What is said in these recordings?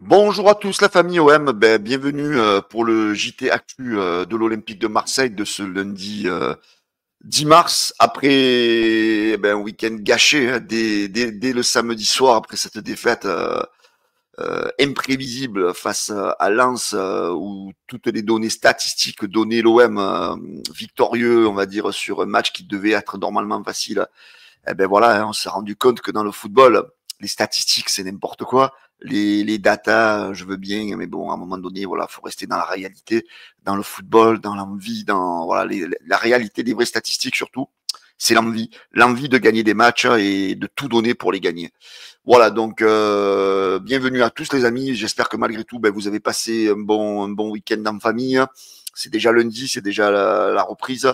Bonjour à tous la famille OM, bienvenue pour le JT Actu de l'Olympique de Marseille de ce lundi 10 mars, après un week-end gâché hein, dès le samedi soir après cette défaite imprévisible face à Lens où toutes les données statistiques donnaient l'OM victorieux, on va dire, sur un match qui devait être normalement facile. Voilà, hein, on s'est rendu compte que dans le football, les statistiques, c'est n'importe quoi. Les datas, je veux bien, mais bon, à un moment donné, voilà, faut rester dans la réalité, dans le football, dans l'envie, dans voilà, la réalité des vraies statistiques surtout. C'est l'envie de gagner des matchs et de tout donner pour les gagner. Voilà, donc bienvenue à tous les amis. J'espère que malgré tout, vous avez passé un bon week-end en famille. C'est déjà lundi, c'est déjà la reprise.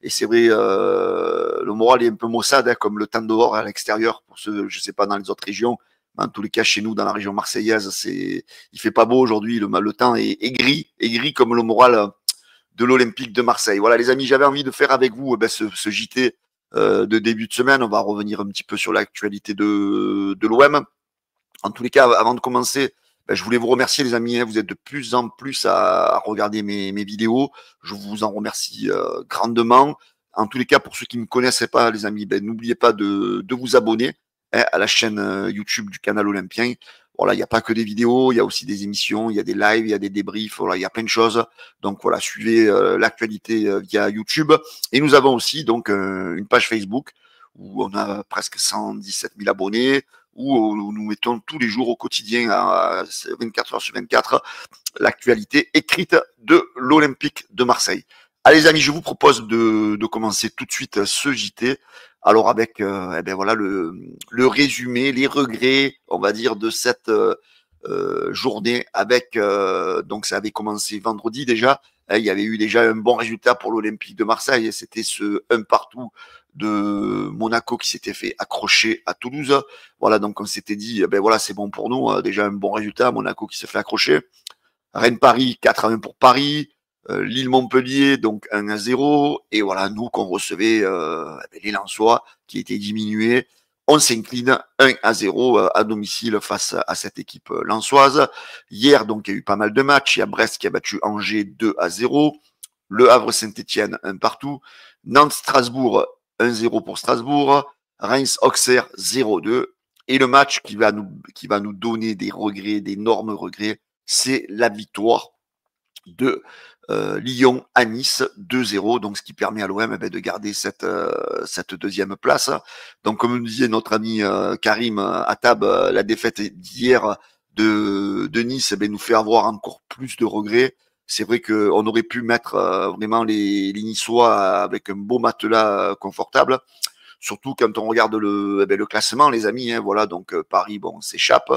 Et c'est vrai, le moral est un peu maussade, hein, comme le temps dehors à l'extérieur. Pour ceux, je sais pas, dans les autres régions. Mais en tous les cas, chez nous, dans la région marseillaise, il fait pas beau aujourd'hui. Le temps est gris comme le moral de l'Olympique de Marseille. Voilà, les amis, j'avais envie de faire avec vous ce JT de début de semaine. On va revenir un petit peu sur l'actualité de l'OM. En tous les cas, avant de commencer, je voulais vous remercier les amis, hein. Vous êtes de plus en plus à regarder mes vidéos. Je vous en remercie grandement. En tous les cas, pour ceux qui ne me connaissaient pas, les amis, n'oubliez pas de vous abonner hein, à la chaîne YouTube du canal Olympien. Voilà, il n'y a pas que des vidéos, il y a aussi des émissions, il y a des lives, il y a des débriefs, voilà, il y a plein de choses. Donc voilà, suivez l'actualité via YouTube. Et nous avons aussi donc une page Facebook où on a presque 117 000 abonnés, où nous mettons tous les jours au quotidien, à 24 heures sur 24, l'actualité écrite de l'Olympique de Marseille. Allez les amis, je vous propose de commencer tout de suite ce JT. Alors avec voilà le résumé, les regrets, on va dire, de cette journée avec donc ça avait commencé vendredi déjà. Il y avait eu déjà un bon résultat pour l'Olympique de Marseille. C'était ce un partout de Monaco qui s'était fait accrocher à Toulouse. Voilà, donc on s'était dit, voilà, c'est bon pour nous. Déjà un bon résultat, Monaco qui se fait accrocher. Rennes-Paris, 4-1 pour Paris. Lille-Montpellier, donc 1-0. Et voilà, nous qu'on recevait les Lensois qui étaient diminués. On s'incline 1-0 à domicile face à cette équipe lensoise. Hier, donc, il y a eu pas mal de matchs. Il y a Brest qui a battu Angers 2-0. Le Havre-Saint-Etienne, un partout. Nantes-Strasbourg, 1-0 pour Strasbourg. Reims-Auxerre, 0-2. Et le match qui va nous donner des regrets, d'énormes regrets, c'est la victoire de Lyon à Nice 2-0, donc ce qui permet à l'OM de garder cette deuxième place. Donc comme nous disait notre ami Karim Attab, la défaite d'hier de Nice nous fait avoir encore plus de regrets. C'est vrai qu'on aurait pu mettre vraiment les Niçois avec un beau matelas confortable. Surtout quand on regarde le classement, les amis, hein, voilà, donc Paris, bon, s'échappe.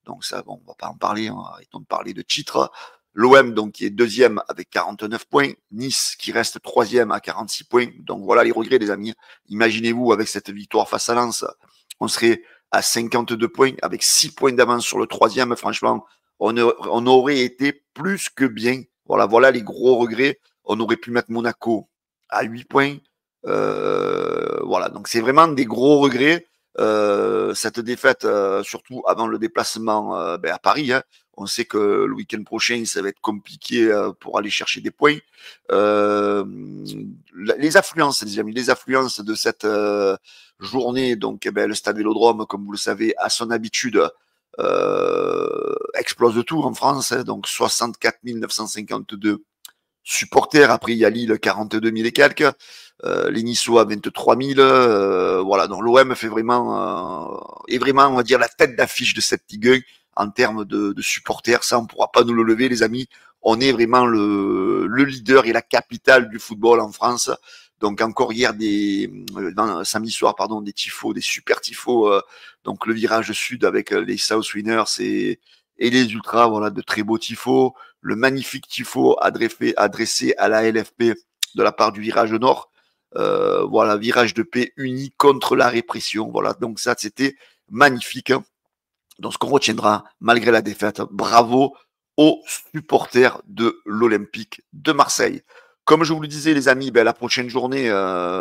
Donc ça, bon, on va pas en parler, hein, arrêtons de parler de titres. L'OM, donc, qui est deuxième avec 49 points. Nice, qui reste troisième à 46 points. Donc voilà les regrets, les amis. Imaginez-vous, avec cette victoire face à Lens, on serait à 52 points, avec 6 points d'avance sur le troisième. Franchement, on aurait été plus que bien. Voilà les gros regrets. On aurait pu mettre Monaco à 8 points. Voilà, donc c'est vraiment des gros regrets. Cette défaite, surtout avant le déplacement à Paris. Hein. On sait que le week-end prochain, ça va être compliqué pour aller chercher des points. Euh, les affluences, les amis, les affluences de cette journée, donc le stade Vélodrome, comme vous le savez, à son habitude, explose de tout en France. Hein, donc 64 952 supporters. Après, il y a Lille, 42 000 et quelques. Les Niçois, 23 000. Voilà, donc l'OM est vraiment, on va dire, la tête d'affiche de cette Ligue 1 en termes de supporters. Ça, on ne pourra pas nous le lever, les amis. On est vraiment le leader et la capitale du football en France. Donc encore hier, samedi soir, pardon, des tifos, des super tifos. Donc le virage sud avec les South Winners et les Ultras, voilà, de très beaux tifos. Le magnifique tifo adressé à la LFP de la part du virage nord. Voilà, virage de paix uni contre la répression. Voilà, donc ça, c'était magnifique. Hein. Donc, ce qu'on retiendra, malgré la défaite, bravo aux supporters de l'Olympique de Marseille. Comme je vous le disais, les amis, la prochaine journée,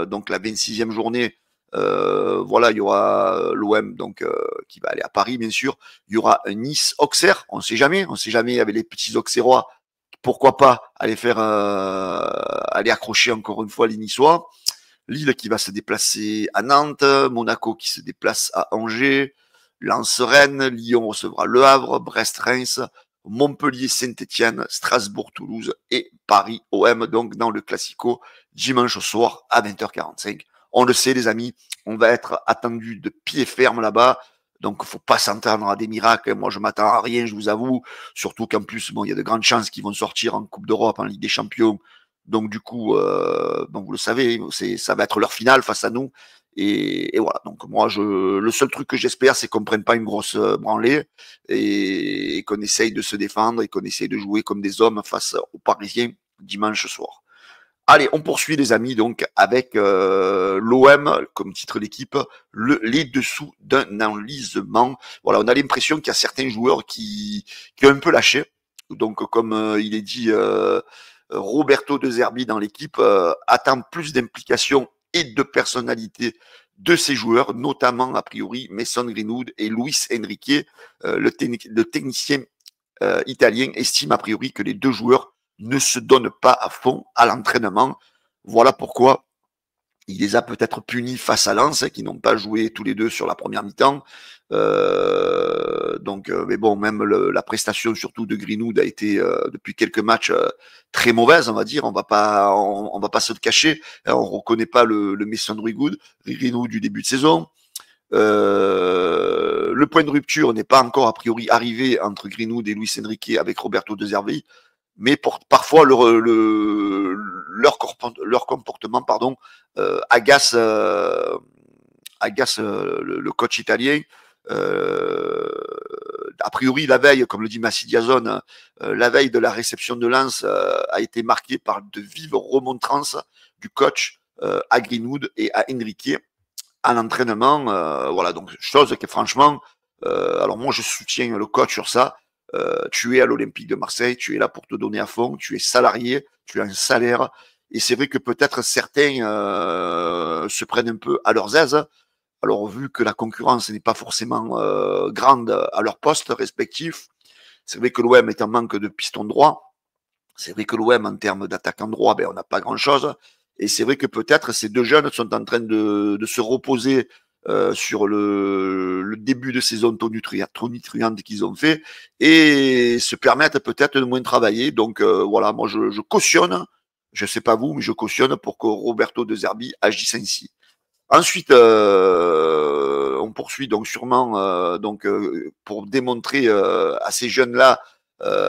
donc la 26e journée, Voilà, il y aura l'OM donc qui va aller à Paris, bien sûr. Il y aura un Nice-Auxerre, on sait jamais avec les petits Auxerrois, pourquoi pas aller faire aller accrocher encore une fois les Niçois. Lille qui va se déplacer à Nantes, Monaco qui se déplace à Angers, Lens-Rennes, Lyon recevra Le Havre, Brest-Reims, Montpellier-Saint-Etienne, Strasbourg-Toulouse et Paris-OM, donc dans le Classico, dimanche soir à 20h45. On le sait les amis, on va être attendu de pied ferme là-bas, donc faut pas s'entendre à des miracles. Moi je m'attends à rien, je vous avoue, surtout qu'en plus bon il y a de grandes chances qu'ils vont sortir en Coupe d'Europe, en Ligue des Champions. Donc du coup, bon, vous le savez, ça va être leur finale face à nous. Et voilà. Donc moi, le seul truc que j'espère, c'est qu'on prenne pas une grosse branlée et qu'on essaye de se défendre et qu'on essaye de jouer comme des hommes face aux Parisiens dimanche soir. Allez, on poursuit les amis donc avec l'OM comme titre d'équipe, les dessous d'un enlisement. Voilà, on a l'impression qu'il y a certains joueurs qui ont un peu lâché. Donc comme il est dit, Roberto De Zerbi dans l'équipe attend plus d'implication et de personnalité de ses joueurs, notamment a priori Mason Greenwood et Luis Enrique, le technicien italien estime a priori que les deux joueurs ne se donnent pas à fond à l'entraînement. Voilà pourquoi il les a peut-être punis face à Lens, qui n'ont pas joué tous les deux sur la première mi-temps. Mais bon, même la prestation surtout de Greenwood a été depuis quelques matchs très mauvaise, on va dire. On va pas se le cacher. On reconnaît pas le Mason Greenwood du début de saison. Le point de rupture n'est pas encore a priori arrivé entre Greenwood et Luis Enrique avec Roberto De Zerbi, mais parfois leur comportement agace le coach italien. A priori, la veille, comme le dit Massi Diazone, la veille de la réception de Lens a été marquée par de vives remontrances du coach à Greenwood et à Enrique à l'entraînement. Voilà, donc chose que franchement, alors moi je soutiens le coach sur ça. Tu es à l'Olympique de Marseille, tu es là pour te donner à fond, tu es salarié, tu as un salaire. Et c'est vrai que peut-être certains se prennent un peu à leurs aises. Alors vu que la concurrence n'est pas forcément grande à leur poste respectif, c'est vrai que l'OM est en manque de piston droit. C'est vrai que l'OM, en termes d'attaquant droit, ben, on n'a pas grand-chose. Et c'est vrai que peut-être ces deux jeunes sont en train de se reposer sur le début de saison tonitruante qu'ils ont fait et se permettre peut-être de moins travailler. Donc voilà, moi je cautionne, je sais pas vous, mais je cautionne pour que Roberto De Zerbi agisse ainsi. Ensuite, on poursuit donc sûrement pour démontrer à ces jeunes-là,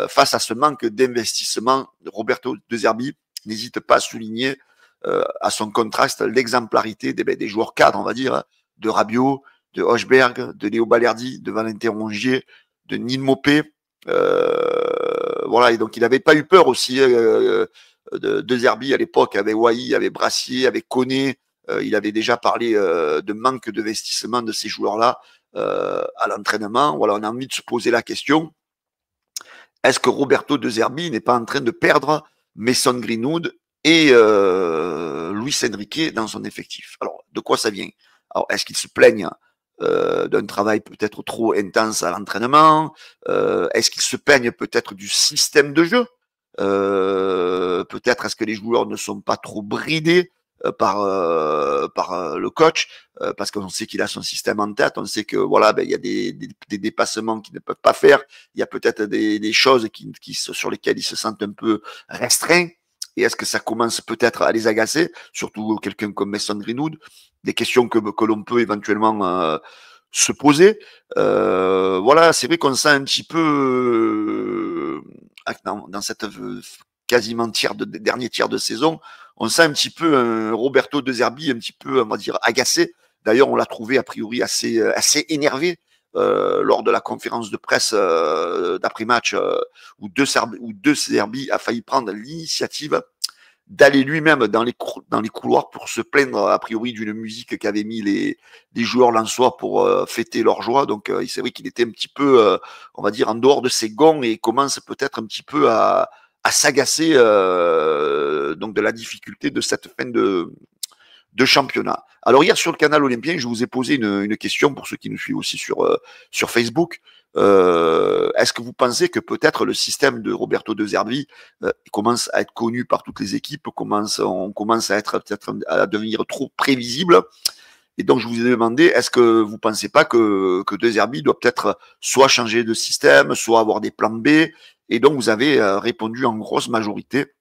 face à ce manque d'investissement, Roberto De Zerbi n'hésite pas à souligner à son contraste l'exemplarité des joueurs cadres, on va dire, hein, de Rabiot, de Hochberg, de Léo Balerdi, de Valentin Rongier, de Neil Maupay. Voilà, et donc il n'avait pas eu peur aussi de Zerbi à l'époque, avec Wai, avec Brassier, avec Koné. Il avait déjà parlé de manque d'investissement de ces joueurs-là à l'entraînement. Voilà, on a envie de se poser la question, est-ce que Roberto De Zerbi n'est pas en train de perdre Mason Greenwood et Luis Enrique dans son effectif? Alors, de quoi ça vient? Alors, est-ce qu'ils se plaignent d'un travail peut-être trop intense à l'entraînement? Est-ce qu'ils se plaignent peut-être du système de jeu? Peut-être est-ce que les joueurs ne sont pas trop bridés par le coach, parce qu'on sait qu'il a son système en tête, on sait que voilà, ben, il y a des dépassements qu'ils ne peuvent pas faire, il y a peut-être des choses sur lesquelles ils se sentent un peu restreints. Et est-ce que ça commence peut-être à les agacer, surtout quelqu'un comme Mason Greenwood, des questions que l'on peut éventuellement se poser. Voilà, c'est vrai qu'on sent un petit peu dans cette quasiment dernier tiers de saison, on sent un petit peu un Roberto De Zerbi un petit peu, on va dire, agacé. D'ailleurs, on l'a trouvé a priori assez énervé lors de la conférence de presse d'après-match où De Zerbi a failli prendre l'initiative d'aller lui-même dans les couloirs pour se plaindre a priori d'une musique qu'avaient mis les joueurs lensois pour fêter leur joie. Donc c'est vrai qu'il était un petit peu, on va dire, en dehors de ses gonds et commence peut-être un petit peu à s'agacer donc de la difficulté de cette fin de championnat. Alors hier sur le canal Olympien, je vous ai posé une question pour ceux qui nous suivent aussi sur Facebook. Est-ce que vous pensez que peut-être le système de Roberto De Zerbi commence à être connu par toutes les équipes, on commence à être peut-être à devenir trop prévisible? Et donc je vous ai demandé, est-ce que vous pensez pas que De Zerbi doit peut-être soit changer de système, soit avoir des plans B? Et donc vous avez répondu en grosse majorité.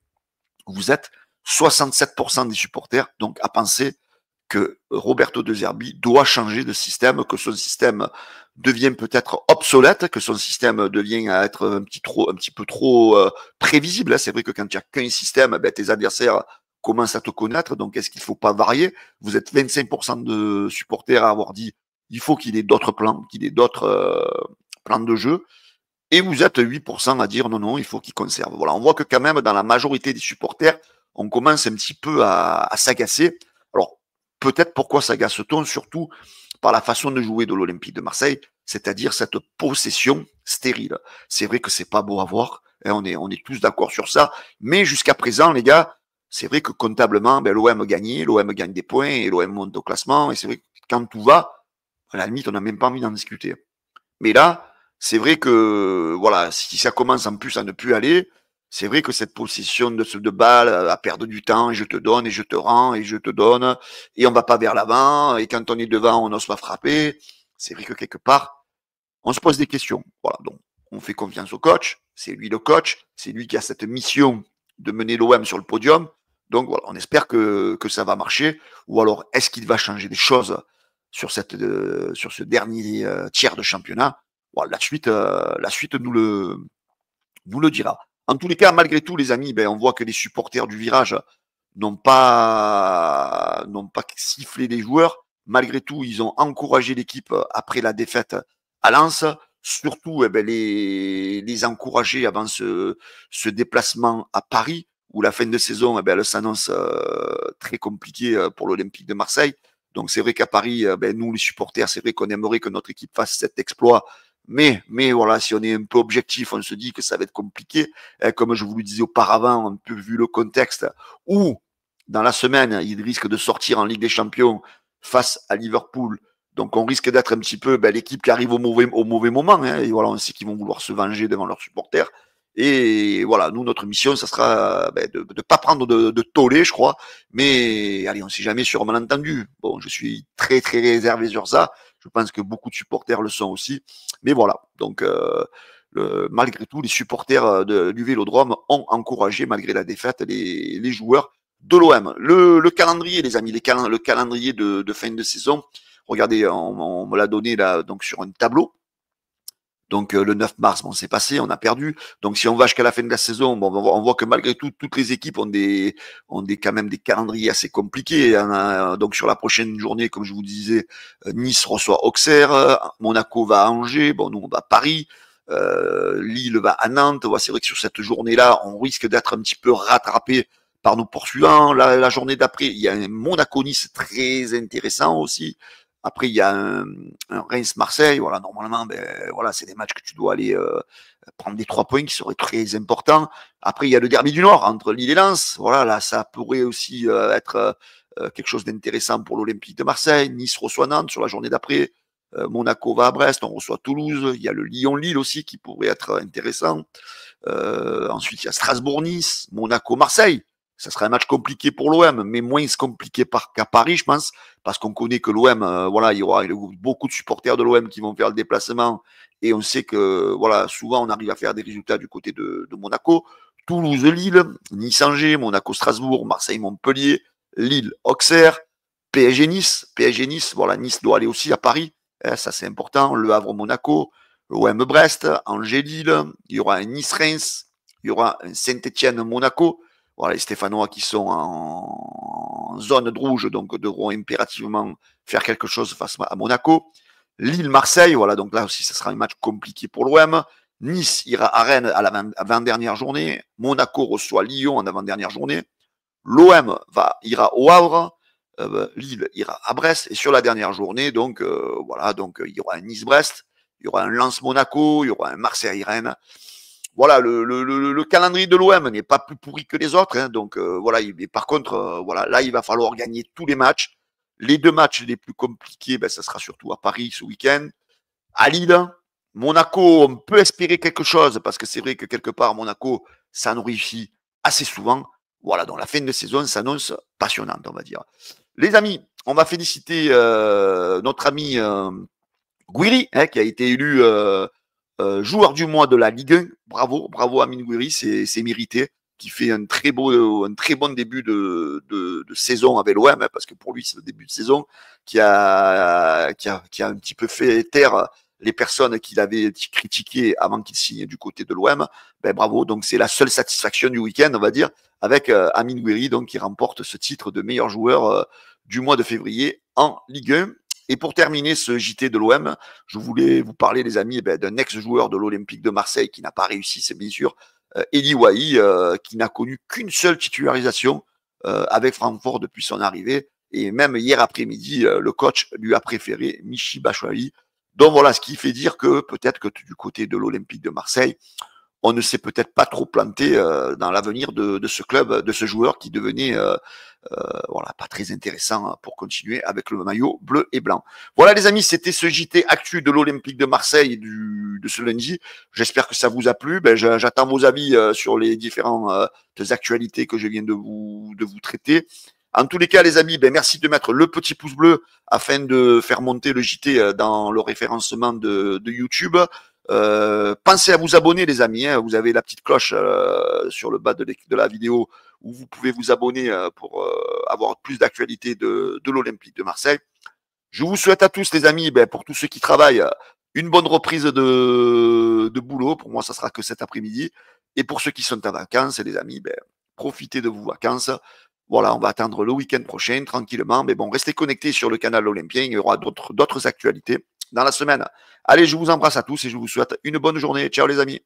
Vous êtes 67% des supporters donc à penser que Roberto De Zerbi doit changer de système, que son système devient peut-être obsolète, que son système devient à être un petit peu trop prévisible. C'est vrai que quand il n'y a qu'un système, ben, tes adversaires commencent à te connaître. Donc, est-ce qu'il ne faut pas varier? Vous êtes 25% de supporters à avoir dit il faut qu'il ait d'autres plans, qu'il ait d'autres plans de jeu. Et vous êtes 8% à dire non, non, il faut qu'il conserve. Voilà, on voit que quand même dans la majorité des supporters, on commence un petit peu à s'agacer. Alors, peut-être pourquoi s'agace-t-on? Surtout par la façon de jouer de l'Olympique de Marseille, c'est-à-dire cette possession stérile. C'est vrai que c'est pas beau à voir, hein, on est tous d'accord sur ça, mais jusqu'à présent, les gars, c'est vrai que comptablement, ben, l'OM gagne des points, et l'OM monte au classement, et c'est vrai que quand tout va, à la limite, on n'a même pas envie d'en discuter. Mais là, c'est vrai que voilà, si ça commence en plus à ne plus aller, c'est vrai que cette possession de balle à perdre du temps, et je te donne, et je te rends, et je te donne, et on va pas vers l'avant, et quand on est devant, on n'ose pas frapper. C'est vrai que quelque part, on se pose des questions. Voilà, donc on fait confiance au coach, c'est lui le coach, c'est lui qui a cette mission de mener l'OM sur le podium. Donc voilà, on espère que ça va marcher. Ou alors, est-ce qu'il va changer des choses sur sur ce dernier tiers de championnat? Voilà, la suite nous le dira. En tous les cas, malgré tout, les amis, ben, on voit que les supporters du virage n'ont pas sifflé les joueurs. Malgré tout, ils ont encouragé l'équipe après la défaite à Lens. Surtout, eh ben, les encourager avant ce déplacement à Paris, où la fin de saison, eh ben, elle s'annonce très compliquée pour l'Olympique de Marseille. Donc c'est vrai qu'à Paris, ben, nous les supporters, c'est vrai qu'on aimerait que notre équipe fasse cet exploit, mais voilà, si on est un peu objectif, on se dit que ça va être compliqué. Comme je vous le disais auparavant, un peu vu le contexte, où dans la semaine, il risque de sortir en Ligue des Champions face à Liverpool. Donc on risque d'être un petit peu ben, l'équipe qui arrive au mauvais moment. Hein, et voilà, on sait qu'ils vont vouloir se venger devant leurs supporters. Et voilà, nous, notre mission, ça sera ben, de ne pas prendre de tollé, je crois. Mais allez, on ne sait jamais sur un malentendu. Bon, je suis très, très réservé sur ça. Je pense que beaucoup de supporters le sont aussi. Mais voilà, donc malgré tout, les supporters du Vélodrome ont encouragé, malgré la défaite, les joueurs de l'OM. Le calendrier, les amis, le calendrier de fin de saison, regardez, on me l'a donné là, donc sur un tableau. Donc le 9 mars, bon, c'est passé, on a perdu. Donc si on va jusqu'à la fin de la saison, bon, on voit que malgré tout, toutes les équipes ont quand même des calendriers assez compliqués. Donc sur la prochaine journée, comme je vous disais, Nice reçoit Auxerre, Monaco va à Angers, bon, nous on va à Paris, Lille va à Nantes. Ouais, c'est vrai que sur cette journée-là, on risque d'être un petit peu rattrapé par nos poursuivants. La journée d'après, il y a un Monaco-Nice très intéressant aussi. Après, il y a un Reims-Marseille. Voilà, normalement, ben, voilà, c'est des matchs que tu dois aller prendre des 3 points qui seraient très importants. Après, il y a le derby du Nord entre Lille et Lens. Voilà, là, ça pourrait aussi être quelque chose d'intéressant pour l'Olympique de Marseille. Nice reçoit Nantes sur la journée d'après. Monaco va à Brest, on reçoit Toulouse. Il y a le Lyon-Lille aussi qui pourrait être intéressant. Ensuite, il y a Strasbourg-Nice, Monaco-Marseille. Ça sera un match compliqué pour l'OM, mais moins compliqué qu'à Paris, je pense, parce qu'on connaît que l'OM, voilà, il y aura beaucoup de supporters de l'OM qui vont faire le déplacement, et on sait que, voilà, souvent on arrive à faire des résultats du côté de Monaco. Toulouse-Lille, Nice-Angers, Monaco-Strasbourg, Marseille-Montpellier, Lille-Auxerre, PSG-Nice, voilà, Nice doit aller aussi à Paris, ça c'est important, Le Havre-Monaco, OM-Brest, Angers-Lille, il y aura un Nice-Reims, il y aura un Saint-Étienne-Monaco. Voilà, les Stéphanois qui sont en zone rouge, donc devront impérativement faire quelque chose face à Monaco. Lille-Marseille, voilà, donc là aussi, ça sera un match compliqué pour l'OM. Nice ira à Rennes à la avant-dernière journée. Monaco reçoit Lyon en avant-dernière journée. L'OM ira au Havre. Lille ira à Brest. Et sur la dernière journée, donc, voilà, donc il y aura un Nice-Brest, il y aura un Lens-Monaco, il y aura un Marseille-Rennes. voilà, le calendrier de l'OM n'est pas plus pourri que les autres. Hein, donc voilà, mais par contre, voilà, là, il va falloir gagner tous les matchs. Les 2 matchs les plus compliqués, ben, ça sera surtout à Paris ce week-end. À Lille, Monaco, on peut espérer quelque chose parce que c'est vrai que quelque part, Monaco, ça nous réussit assez souvent. Voilà, donc la fin de saison s'annonce passionnante, on va dire. Les amis, on va féliciter notre ami Guiri, hein, qui a été élu joueur du mois de la Ligue 1. Bravo, bravo Amine Guiri, c'est mérité. Qui fait un très bon début de saison avec l'OM, hein, parce que pour lui, c'est le début de saison qui a un petit peu fait taire les personnes qu'il avait critiquées avant qu'il signe du côté de l'OM. Ben, bravo, donc c'est la seule satisfaction du week-end, on va dire, avec Amine Guiri, donc qui remporte ce titre de meilleur joueur du mois de février en Ligue 1. Et pour terminer ce JT de l'OM, je voulais vous parler, les amis, d'un ex-joueur de l'Olympique de Marseille qui n'a pas réussi ses blessures, Eli Wahi, qui n'a connu qu'une seule titularisation avec Francfort depuis son arrivée. Et même hier après-midi, le coach lui a préféré Michy Batshuayi. Donc voilà, ce qui fait dire que peut-être que du côté de l'Olympique de Marseille, on ne s'est peut-être pas trop planté dans l'avenir de ce club, de ce joueur qui devenait voilà, pas très intéressant pour continuer avec le maillot bleu et blanc. Voilà les amis, c'était ce JT actu de l'Olympique de Marseille de ce lundi. J'espère que ça vous a plu. Ben, j'attends vos avis sur les différentes actualités que je viens de vous traiter. En tous les cas, les amis, ben, merci de mettre le petit pouce bleu afin de faire monter le JT dans le référencement de YouTube. Pensez à vous abonner, les amis. Hein. Vous avez la petite cloche sur le bas de la vidéo où vous pouvez vous abonner pour avoir plus d'actualités de l'Olympique de Marseille. Je vous souhaite à tous, les amis, ben, pour tous ceux qui travaillent, une bonne reprise de boulot. Pour moi, ça sera que cet après-midi. Et pour ceux qui sont en vacances, les amis, ben, profitez de vos vacances. Voilà, on va attendre le week-end prochain, tranquillement. Mais bon, restez connectés sur le canal Olympien. Il y aura d'autres actualités dans la semaine. Allez, je vous embrasse à tous et je vous souhaite une bonne journée. Ciao, les amis.